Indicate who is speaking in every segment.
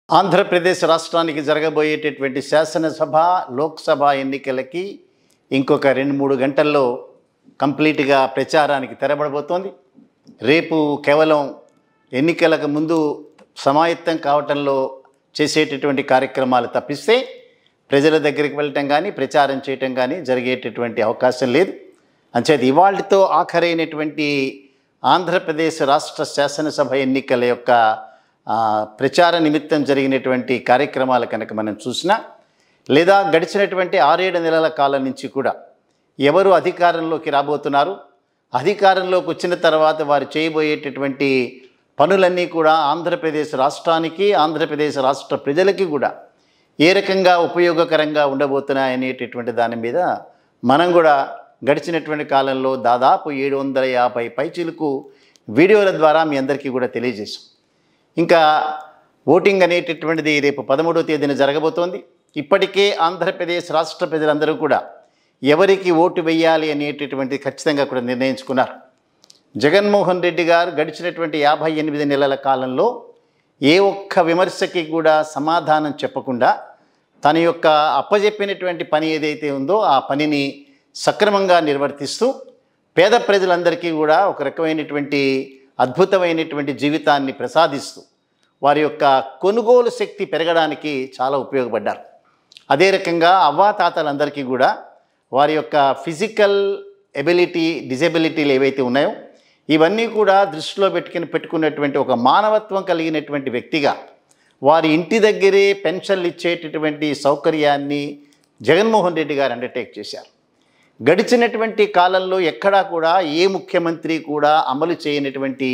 Speaker 1: ఆంధ్రప్రదేశ్ రాష్ట్రానికి జరగబోయేటటువంటి శాసనసభ, లోక్సభ ఎన్నికలకి ఇంకొక 2-3 గంటల్లో కంప్లీట్గా ప్రచారానికి తెరబడబోతోంది. రేపు కేవలం ఎన్నికలకు ముందు సమాయత్తం కావటంలో చేసేటటువంటి కార్యక్రమాలు తప్పిస్తే ప్రజల దగ్గరికి వెళ్ళటం కానీ ప్రచారం చేయటం కానీ జరిగేటటువంటి అవకాశం లేదు. అంచేది ఇవాళతో ఆఖరైనటువంటి ఆంధ్రప్రదేశ్ రాష్ట్ర శాసనసభ ఎన్నికల యొక్క ప్రచార నిమిత్తం జరిగినటువంటి కార్యక్రమాలు కనుక మనం చూసినా, లేదా గడిచినటువంటి 6-7 నెలల కాలం నుంచి కూడా ఎవరు అధికారంలోకి రాబోతున్నారు, అధికారంలోకి వచ్చిన తర్వాత వారు చేయబోయేటటువంటి పనులన్నీ కూడా ఆంధ్రప్రదేశ్ రాష్ట్రానికి, ఆంధ్రప్రదేశ్ రాష్ట్ర ప్రజలకి కూడా ఏ రకంగా ఉపయోగకరంగా ఉండబోతున్నాయనేటటువంటి దాని మీద మనం కూడా గడిచినటువంటి కాలంలో దాదాపు 750 పైచిలకు వీడియోల ద్వారా మీ అందరికీ కూడా తెలియజేశాం. ఇంకా ఓటింగ్ అనేటటువంటిది రేపు 13వ తేదీన జరగబోతోంది. ఇప్పటికే ఆంధ్రప్రదేశ్ రాష్ట్ర ప్రజలందరూ కూడా ఎవరికి ఓటు వేయాలి అనేటటువంటి ఖచ్చితంగా కూడా నిర్ణయించుకున్నారు. జగన్మోహన్ రెడ్డి గారు గడిచినటువంటి 58 నెలల కాలంలో ఏ ఒక్క విమర్శకి కూడా సమాధానం చెప్పకుండా తన యొక్క అప్పజెప్పినటువంటి పని ఏదైతే ఉందో ఆ పనిని సక్రమంగా నిర్వర్తిస్తూ పేద ప్రజలందరికీ కూడా ఒక రకమైనటువంటి అద్భుతమైనటువంటి జీవితాన్ని ప్రసాదిస్తూ వారి యొక్క కొనుగోలు శక్తి పెరగడానికి చాలా ఉపయోగపడ్డారు. అదే రకంగా అవ్వాతాతలందరికీ కూడా వారి యొక్క ఫిజికల్ డిజబిలిటీలు ఏవైతే ఉన్నాయో ఇవన్నీ కూడా దృష్టిలో పెట్టుకున్నటువంటి ఒక మానవత్వం కలిగినటువంటి వ్యక్తిగా వారి ఇంటి దగ్గరే పెన్షన్లు ఇచ్చేటటువంటి సౌకర్యాన్ని జగన్మోహన్ రెడ్డి గారు అండర్టేక్ చేశారు. గడిచినటువంటి కాలంలో ఎక్కడా కూడా ఏ ముఖ్యమంత్రి కూడా అమలు చేయనటువంటి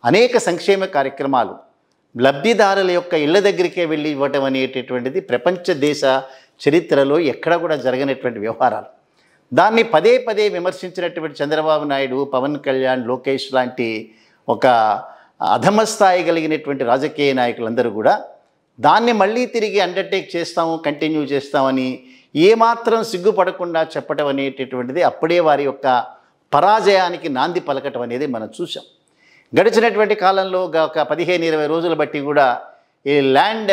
Speaker 1: అనేక సంక్షేమ కార్యక్రమాలు లబ్ధిదారుల యొక్క ఇళ్ల దగ్గరికే వెళ్ళి ఇవ్వటం అనేటటువంటిది ప్రపంచ దేశ చరిత్రలో ఎక్కడా కూడా జరగనటువంటి వ్యవహారాలు. దాన్ని పదే పదే విమర్శించినటువంటి చంద్రబాబు నాయుడు, పవన్ కళ్యాణ్, లోకేష్ లాంటి ఒక అధమ స్థాయి కలిగినటువంటి రాజకీయ నాయకులందరూ కూడా దాన్ని మళ్ళీ తిరిగి అండర్టేక్ చేస్తాము, కంటిన్యూ చేస్తామని ఏమాత్రం సిగ్గుపడకుండా చెప్పటం అనేటటువంటిది అప్పుడే వారి యొక్క పరాజయానికి నాంది పలకటం అనేది మనం చూసాం. గడిచినటువంటి కాలంలో ఒక 15-20 రోజులు బట్టి కూడా ఈ ల్యాండ్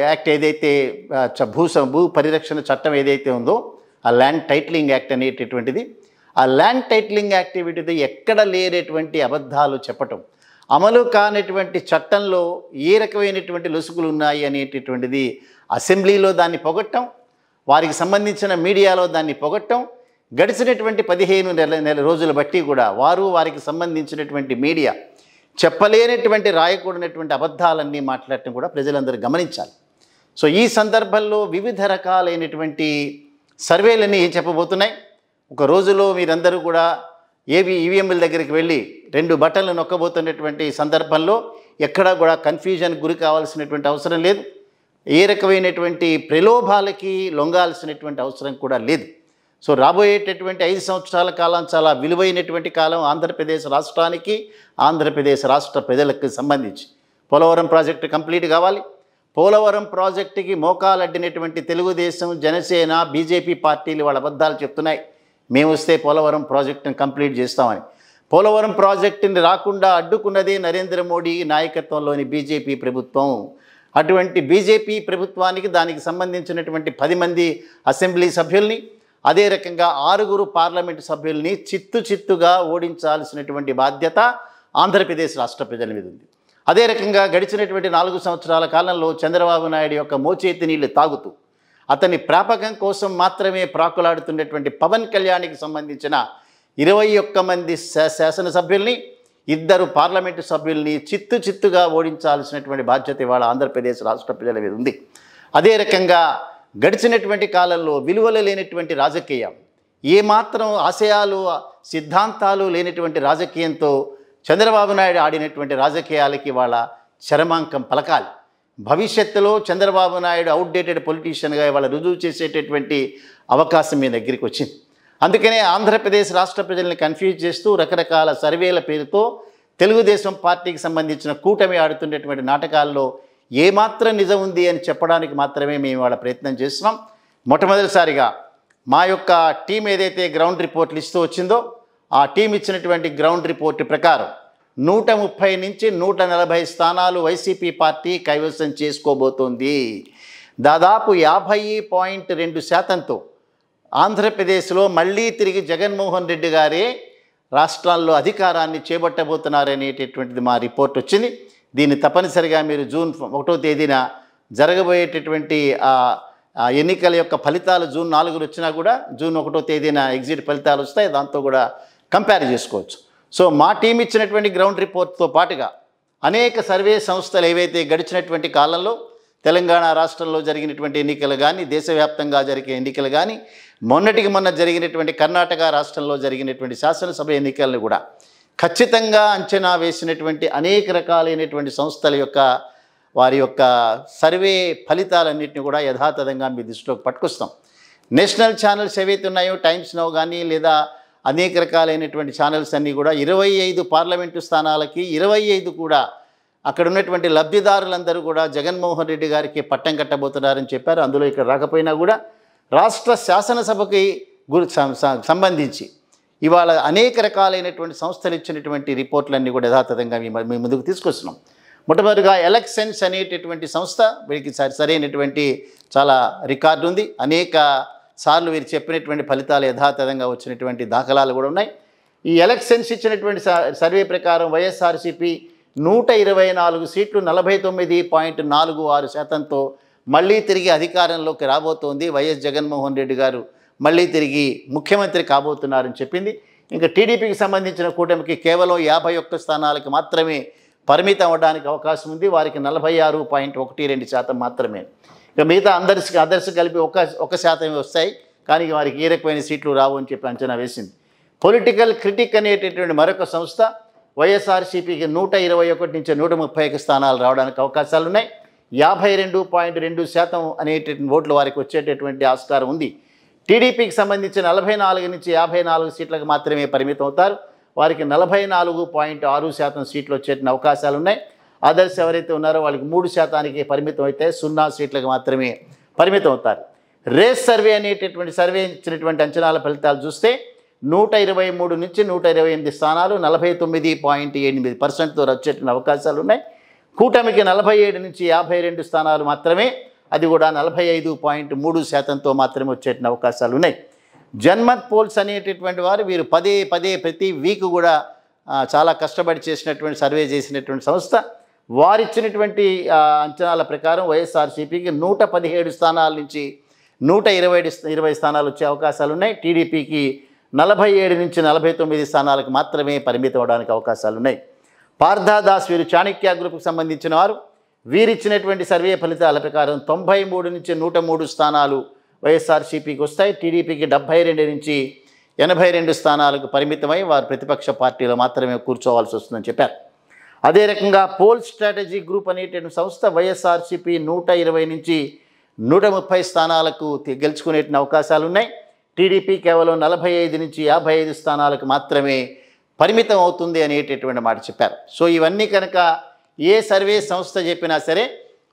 Speaker 1: యాక్ట్ ఏదైతే భూ పరిరక్షణ చట్టం ఏదైతే ఉందో ఆ ల్యాండ్ టైటిలింగ్ యాక్ట్ అనేటటువంటిది, ఆ ల్యాండ్ టైటిలింగ్ యాక్టివిటీ ఎక్కడ లేనటువంటి అబద్ధాలు చెప్పటం, అమలు కానటువంటి చట్టంలో ఏ రకమైనటువంటి లొసుగులు ఉన్నాయి అనేటటువంటిది అసెంబ్లీలో దాన్ని పొగట్టం, వారికి సంబంధించిన మీడియాలో దాన్ని పొగట్టం, గడిచినటువంటి 15 రోజులు బట్టి కూడా వారికి సంబంధించినటువంటి మీడియా చెప్పలేనటువంటి రాయకూడనటువంటి అబద్ధాలన్నీ మాట్లాడటం కూడా ప్రజలందరూ గమనించాలి. సో ఈ సందర్భంలో వివిధ రకాలైనటువంటి సర్వేలన్నీ ఏం చెప్పబోతున్నాయి. ఒక రోజులో మీరందరూ కూడా ఈవీఎంల దగ్గరికి వెళ్ళి 2 బటన్లు నొక్కబోతున్నటువంటి సందర్భంలో ఎక్కడా కూడా కన్ఫ్యూజన్ గురి కావాల్సినటువంటి అవసరం లేదు. ఏ రకమైనటువంటి ప్రలోభాలకి లొంగాల్సినటువంటి అవసరం కూడా లేదు. సో రాబోయేటటువంటి 5 సంవత్సరాల కాలం చాలా విలువైనటువంటి కాలం ఆంధ్రప్రదేశ్ రాష్ట్రానికి, ఆంధ్రప్రదేశ్ రాష్ట్ర ప్రజలకు సంబంధించి. పోలవరం ప్రాజెక్టు కంప్లీట్ కావాలి. పోలవరం ప్రాజెక్టుకి మోకాలడ్డినటువంటి తెలుగుదేశం, జనసేన, బీజేపీ పార్టీలు వాళ్ళ అబద్ధాలు చెప్తున్నాయి. మేము వస్తే పోలవరం ప్రాజెక్టును కంప్లీట్ చేస్తామని. పోలవరం ప్రాజెక్టుని రాకుండా అడ్డుకున్నదే నరేంద్ర మోడీ నాయకత్వంలోని బీజేపీ ప్రభుత్వం. అటువంటి బీజేపీ ప్రభుత్వానికి దానికి సంబంధించినటువంటి 10 మంది అసెంబ్లీ సభ్యుల్ని, అదే రకంగా 6 పార్లమెంటు సభ్యుల్ని చిత్తుగా ఓడించాల్సినటువంటి బాధ్యత ఆంధ్రప్రదేశ్ రాష్ట్ర ప్రజల మీద ఉంది. అదే రకంగా గడిచినటువంటి 4 సంవత్సరాల కాలంలో చంద్రబాబు నాయుడు యొక్క మోచేతి నీళ్లు తాగుతూ అతని ప్రాపకం కోసం మాత్రమే ప్రాకులాడుతున్నటువంటి పవన్ కళ్యాణ్కి సంబంధించిన 21 మంది శాసనసభ్యుల్ని, 2 పార్లమెంటు సభ్యుల్ని చిత్తుగా ఓడించాల్సినటువంటి బాధ్యత ఇవాళ ఆంధ్రప్రదేశ్ రాష్ట్ర ప్రజల మీద ఉంది. అదే రకంగా గడిచినటువంటి కాలంలో విలువలు లేనటువంటి రాజకీయం, ఏమాత్రం ఆశయాలు సిద్ధాంతాలు లేనటువంటి రాజకీయంతో చంద్రబాబు నాయుడు ఆడినటువంటి రాజకీయాలకి వాళ్ళ చరమాంకం పలకాలి. భవిష్యత్తులో చంద్రబాబు నాయుడు అవుట్డేటెడ్ పొలిటీషియన్గా ఇవాళ రుజువు చేసేటటువంటి అవకాశం మీ దగ్గరికి వచ్చింది. అందుకనే ఆంధ్రప్రదేశ్ రాష్ట్ర ప్రజల్ని కన్ఫ్యూజ్ చేస్తూ రకరకాల సర్వేల పేరుతో తెలుగుదేశం పార్టీకి సంబంధించిన కూటమి ఆడుతున్నటువంటి నాటకాల్లో ఏమాత్రం నిజం ఉంది అని చెప్పడానికి మాత్రమే మేము వాళ్ళ ప్రయత్నం చేస్తున్నాం. మొట్టమొదటిసారిగా మా యొక్క టీం ఏదైతే గ్రౌండ్ రిపోర్ట్లు ఇస్తూ వచ్చిందో ఆ టీం ఇచ్చినటువంటి గ్రౌండ్ రిపోర్ట్ ప్రకారం 130 నుంచి 140 స్థానాలు వైసీపీ పార్టీ కైవసం చేసుకోబోతోంది. దాదాపు 50.2%తో ఆంధ్రప్రదేశ్లో మళ్ళీ తిరిగి జగన్మోహన్ రెడ్డి గారే రాష్ట్రాల్లో అధికారాన్ని చేపట్టబోతున్నారనేటటువంటిది మా రిపోర్ట్ వచ్చింది. దీన్ని తప్పనిసరిగా మీరు జూన్ 1వ తేదీన జరగబోయేటటువంటి ఎన్నికల యొక్క ఫలితాలు జూన్ 4న వచ్చినా కూడా జూన్ 1వ తేదీన ఎగ్జిట్ ఫలితాలు వస్తాయి. దాంతో కూడా కంపేర్ చేసుకోవచ్చు. సో మా టీం ఇచ్చినటువంటి గ్రౌండ్ రిపోర్ట్తో పాటుగా అనేక సర్వే సంస్థలు ఏవైతే గడిచినటువంటి కాలంలో తెలంగాణ రాష్ట్రంలో జరిగినటువంటి ఎన్నికలు కానీ, దేశవ్యాప్తంగా జరిగే ఎన్నికలు కానీ, మొన్నటికి మొన్న జరిగినటువంటి కర్ణాటక రాష్ట్రంలో జరిగినటువంటి శాసనసభ ఎన్నికలను కూడా ఖచ్చితంగా అంచనా వేసినటువంటి అనేక రకాలైనటువంటి సంస్థల యొక్క వారి యొక్క సర్వే ఫలితాలన్నింటినీ కూడా యథాతథంగా మీ దృష్టిలోకి పట్టుకొస్తాం. నేషనల్ ఛానల్స్ ఏవైతే ఉన్నాయో, టైమ్స్ నౌ కానీ లేదా అనేక రకాలైనటువంటి ఛానల్స్ అన్నీ కూడా 25 పార్లమెంటు స్థానాలకి 25 కూడా అక్కడ ఉన్నటువంటి లబ్ధిదారులందరూ కూడా జగన్మోహన్ రెడ్డి గారికి పట్టం కట్టబోతున్నారని చెప్పారు. అందులో ఇక్కడ రాకపోయినా కూడా రాష్ట్ర శాసనసభకి సంబంధించి ఇవాళ అనేక రకాలైనటువంటి సంస్థలు ఇచ్చినటువంటి రిపోర్ట్లన్నీ కూడా యథాతథంగా మీ ముందుకు తీసుకొస్తున్నాం. మొట్టమొదటిగా ఎలక్షన్స్ అనేటటువంటి సంస్థ వీరికి సరైనటువంటి చాలా రికార్డు ఉంది. అనేక సార్లు వీరు చెప్పినటువంటి ఫలితాలు యథాతథంగా వచ్చినటువంటి దాఖలాలు కూడా ఉన్నాయి. ఈ ఎలక్షన్స్ ఇచ్చినటువంటి సర్వే ప్రకారం వైఎస్ఆర్సీపీ 124 సీట్లు 49.46%తో మళ్ళీ తిరిగి అధికారంలోకి రాబోతోంది. వైఎస్ జగన్మోహన్ రెడ్డి గారు మళ్ళీ తిరిగి ముఖ్యమంత్రి కాబోతున్నారని చెప్పింది. ఇంకా టీడీపీకి సంబంధించిన కూటమికి కేవలం 51 స్థానాలకు మాత్రమే పరిమితం అవ్వడానికి అవకాశం ఉంది. వారికి 46.12% మాత్రమే. ఇక మిగతా అదర్స్ కలిపి 1% వస్తాయి, కానీ వారికి ఏ రకమైన సీట్లు రావు అని చెప్పి అంచనా వేసింది. పొలిటికల్ క్రిటిక్ అనేటటువంటి మరొక సంస్థ వైఎస్ఆర్సీపీకి 121 నుంచి 130 స్థానాలు రావడానికి అవకాశాలు ఉన్నాయి. 52.2% అనేటటువంటి ఓట్లు వారికి వచ్చేటటువంటి ఆస్కారం ఉంది. టీడీపీకి సంబంధించి 44 నుంచి 54 సీట్లకు మాత్రమే పరిమితం అవుతారు. వారికి 44.6% సీట్లు వచ్చేటువంటి అవకాశాలు ఉన్నాయి. అదర్స్ ఎవరైతే ఉన్నారో వాళ్ళకి 3%కి పరిమితం అయితే 0 సీట్లకు మాత్రమే పరిమితం అవుతారు. రేస్ సర్వే అనేటటువంటి సర్వే ఇచ్చినటువంటి అంచనాల ఫలితాలు చూస్తే 123 నుంచి 128 స్థానాలు 49.8%తో వచ్చేటువంటి అవకాశాలు ఉన్నాయి. కూటమికి 47 నుంచి 52 స్థానాలు మాత్రమే, అది కూడా 45.3%తో మాత్రమే వచ్చేటువంటి అవకాశాలు ఉన్నాయి. జన్మత్ పోల్స్ అనేటటువంటి వారు వీరు పదే ప్రతి వీక్ కూడా చాలా కష్టపడి చేసినటువంటి సర్వే చేసినటువంటి సంస్థ. వారిచ్చినటువంటి అంచనాల ప్రకారం వైఎస్ఆర్సీపీకి 117 స్థానాల నుంచి 120 స్థానాలు వచ్చే అవకాశాలు ఉన్నాయి. టీడీపీకి 47 నుంచి 49 స్థానాలకు మాత్రమే పరిమితం అవడానికి అవకాశాలు ఉన్నాయి. పార్థదాస్ వీరు చాణక్య గ్రూప్కి సంబంధించిన వారు. వీరిచ్చినటువంటి సర్వే ఫలితాల ప్రకారం 93 నుంచి 103 స్థానాలు వైఎస్ఆర్సీపీకి వస్తాయి. టీడీపీకి 72 నుంచి 82 స్థానాలకు పరిమితమై వారు ప్రతిపక్ష పార్టీలో మాత్రమే కూర్చోవాల్సి వస్తుందని చెప్పారు. అదే రకంగా పోల్ స్ట్రాటజీ గ్రూప్ అనేటువంటి సంస్థ వైఎస్ఆర్సీపీ 120 నుంచి 130 స్థానాలకు గెలుచుకునేటువంటి అవకాశాలు ఉన్నాయి. టీడీపీ కేవలం 45 నుంచి 55 స్థానాలకు మాత్రమే పరిమితం అవుతుంది అనేటటువంటి మాట చెప్పారు. సో ఇవన్నీ కనుక ఏ సర్వే సంస్థ చెప్పినా సరే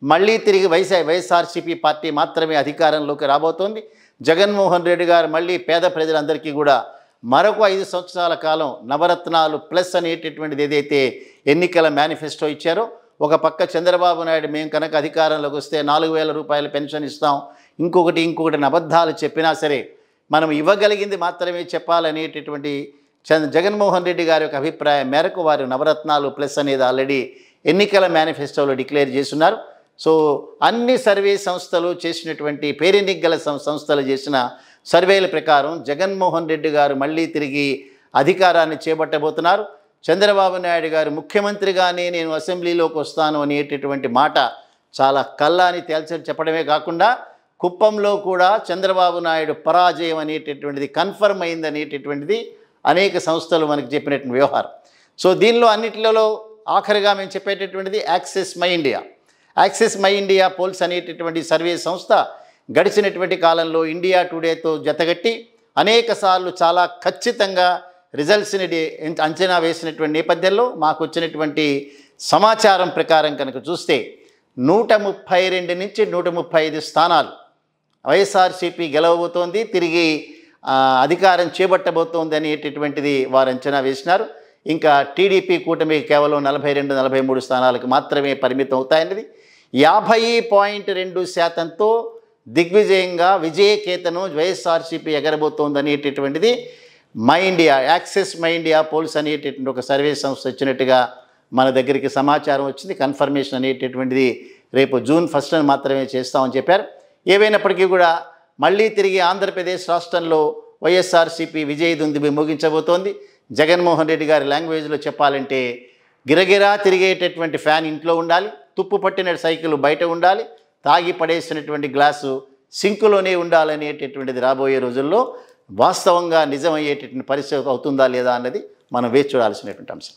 Speaker 1: మళ్ళీ తిరిగి వైఎస్ఆర్సీపీ పార్టీ మాత్రమే అధికారంలోకి రాబోతోంది. జగన్మోహన్ రెడ్డి గారు మళ్ళీ పేద ప్రజలందరికీ కూడా మరొక 5 సంవత్సరాల కాలం నవరత్నాలు ప్లస్ అనేటటువంటిది ఏదైతే ఎన్నికల మేనిఫెస్టో ఇచ్చారో, ఒక పక్క చంద్రబాబు నాయుడు మేము కనుక అధికారంలోకి వస్తే 4,000 రూపాయల పెన్షన్ ఇస్తాం, ఇంకొకటి అబద్ధాలు చెప్పినా సరే మనం ఇవ్వగలిగింది మాత్రమే చెప్పాలనేటటువంటి జగన్మోహన్ రెడ్డి గారి యొక్క అభిప్రాయం మేరకు వారు నవరత్నాలు ప్లస్ అనేది ఆల్రెడీ ఎన్నికల మేనిఫెస్టోలో డిక్లేర్ చేస్తున్నారు. సో అన్ని సర్వే సంస్థలు చేసినటువంటి పేరెన్నికల సంస్థలు చేసిన సర్వేల ప్రకారం జగన్మోహన్ రెడ్డి గారు మళ్ళీ తిరిగి అధికారాన్ని చేపట్టబోతున్నారు. చంద్రబాబు నాయుడు గారు ముఖ్యమంత్రిగానే నేను అసెంబ్లీలోకి వస్తాను అనేటటువంటి మాట చాలా కల్లాని చెప్పడమే కాకుండా కుప్పంలో కూడా చంద్రబాబు నాయుడు పరాజయం అనేటటువంటిది కన్ఫర్మ్ అయింది అనేటటువంటిది అనేక సంస్థలు మనకు చెప్పినటువంటి వ్యవహారం. సో దీనిలో అన్నిటిలో ఆఖరిగా మేము చెప్పేటటువంటిది యాక్సెస్ మై ఇండియా పోల్స్ అనేటటువంటి సర్వే సంస్థ గడిచినటువంటి కాలంలో ఇండియా టుడేతో జతగట్టి అనేక సార్లు చాలా ఖచ్చితంగా రిజల్ట్స్ని అంచనా వేసినటువంటి నేపథ్యంలో మాకు వచ్చినటువంటి సమాచారం ప్రకారం కనుక చూస్తే 132 నుంచి 135 స్థానాలు వైఎస్ఆర్సీపీ గెలవబోతోంది, తిరిగి అధికారం చేపట్టబోతోంది అనేటటువంటిది వారు అంచనా వేసినారు. ఇంకా టీడీపీ కూటమికి కేవలం 42-43 స్థానాలకు మాత్రమే పరిమితం అవుతాయన్నది 50.2%తో దిగ్విజయంగా విజయకేతనం వైఎస్ఆర్సీపీ ఎగరబోతోందనేటటువంటిది my India Axis my India polls అనేటటువంటి ఒక సర్వే సంస్థ వచ్చినట్టుగా మన దగ్గరికి సమాచారం వచ్చింది. కన్ఫర్మేషన్ అనేటటువంటిది రేపు జూన్ 1న మాత్రమే చేస్తామని చెప్పారు. ఏవైనప్పటికీ కూడా మళ్ళీ తిరిగి ఆంధ్రప్రదేశ్ రాష్ట్రంలో వైఎస్ఆర్సీపీ విజయ దుందుబి మోగించబోతోంది. జగన్మోహన్ రెడ్డి గారి లాంగ్వేజ్లో చెప్పాలంటే గిరగిరా తిరిగేటటువంటి ఫ్యాన్ ఇంట్లో ఉండాలి, తుప్పు పట్టిన సైకిల్ బయట ఉండాలి, తాగి పడేసినటువంటి గ్లాసు సింకులోనే ఉండాలనేటటువంటిది రాబోయే రోజుల్లో వాస్తవంగా నిజమయ్యేటటువంటి పరిస్థితి అవుతుందా లేదా అన్నది మనం వేచి చూడాల్సినటువంటి అంశం.